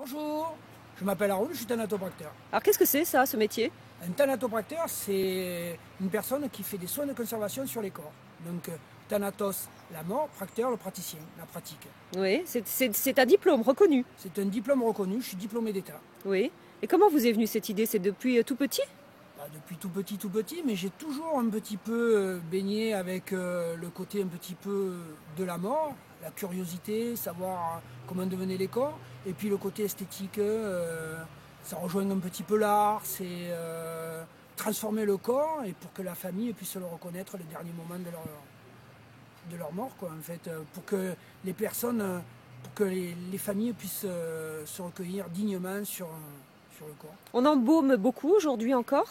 Bonjour, je m'appelle Haroun, je suis thanatopracteur. Alors qu'est-ce que c'est ça, ce métier? Un thanatopracteur, c'est une personne qui fait des soins de conservation sur les corps. Donc thanatos, la mort, practeur, le praticien, la pratique. Oui, c'est un diplôme reconnu. C'est un diplôme reconnu, je suis diplômé d'État. Oui. Et comment vous est venue cette idée? C'est depuis tout petit? Depuis tout petit, mais j'ai toujours un petit peu baigné avec le côté un petit peu de la mort, la curiosité, savoir comment devenaient les corps, et puis le côté esthétique, ça rejoint un petit peu l'art, c'est transformer le corps et pour que la famille puisse le reconnaître les derniers moments de leur mort, quoi, en fait, pour que les personnes, pour que les familles puissent se recueillir dignement sur le corps. On embaume beaucoup aujourd'hui encore?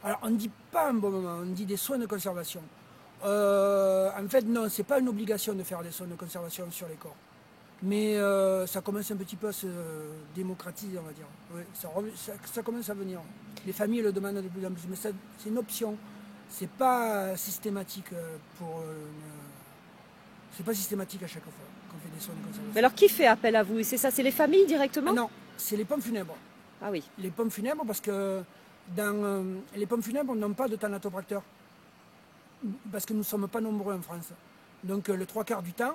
Alors, on ne dit pas un bon moment, on dit des soins de conservation. En fait, non, c'est pas une obligation de faire des soins de conservation sur les corps. Mais ça commence un petit peu à se démocratiser, on va dire. Oui, ça commence à venir. Les familles le demandent de plus en plus, mais c'est une option. C'est pas systématique c'est pas systématique à chaque fois qu'on fait des soins de conservation. Mais alors qui fait appel à vous? C'est ça, c'est les familles directement? Ah non, c'est les pompes funèbres. Ah oui. Les pompes funèbres, parce que dans les pompes funèbres, on n'a pas de thanatopracteurs. Parce que nous ne sommes pas nombreux en France. Donc le trois quarts du temps,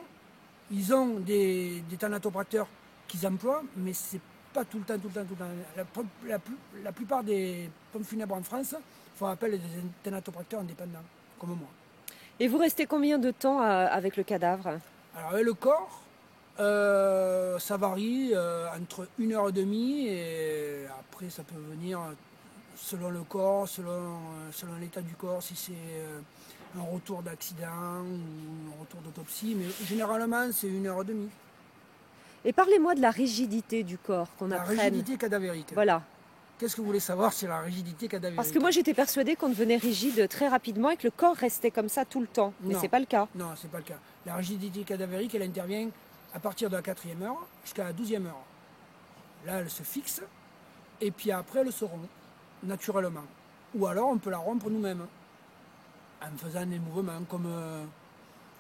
ils ont des thanatopracteurs qu'ils emploient, mais c'est pas tout le temps. La plupart des pompes funèbres en France font appel à des thanatopracteurs indépendants, comme moi. Et vous restez combien de temps avec le cadavre? Alors avec le corps, ça varie entre 1h30 et après ça peut venir selon le corps, selon l'état du corps, si c'est un retour d'accident ou un retour d'autopsie, mais généralement c'est 1h30. Et parlez-moi de la rigidité du corps qu'on apprenne. La rigidité cadavérique. Voilà. Qu'est-ce que vous voulez savoir sur la rigidité cadavérique? Parce que moi j'étais persuadée qu'on devenait rigide très rapidement et que le corps restait comme ça tout le temps. Mais c'est pas le cas. Non, c'est pas le cas. La rigidité cadavérique, elle intervient à partir de la 4e heure jusqu'à la 12e heure. Là, elle se fixe et puis après, elle se rompt naturellement. Ou alors, on peut la rompre nous-mêmes en faisant des mouvements comme...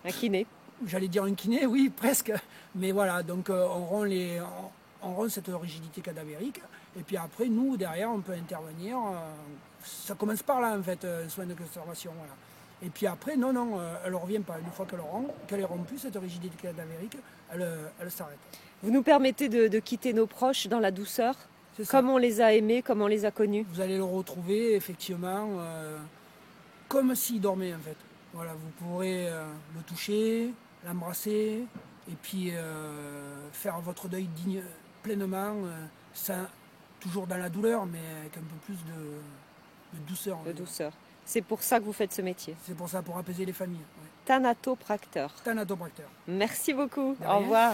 Un kiné. J'allais dire un kiné, oui, presque. Mais voilà, donc on rompt cette rigidité cadavérique. Et puis après, nous, derrière, on peut intervenir. Ça commence par là, en fait, soin de conservation. Voilà. Et puis après, non, elle ne revient pas. Une fois qu'elle est rompue, cette rigidité cadavérique, elle s'arrête. Vous nous permettez de quitter nos proches dans la douceur, comme on les a aimés, comme on les a connus. Vous allez le retrouver, effectivement, comme s'il dormait, en fait. Voilà, vous pourrez le toucher, l'embrasser, et puis faire votre deuil pleinement, toujours dans la douleur, mais avec un peu plus de douceur. De douceur. C'est pour ça que vous faites ce métier. C'est pour ça, pour apaiser les familles. Ouais. Thanatopracteur. Thanatopracteur. Merci beaucoup. Au revoir.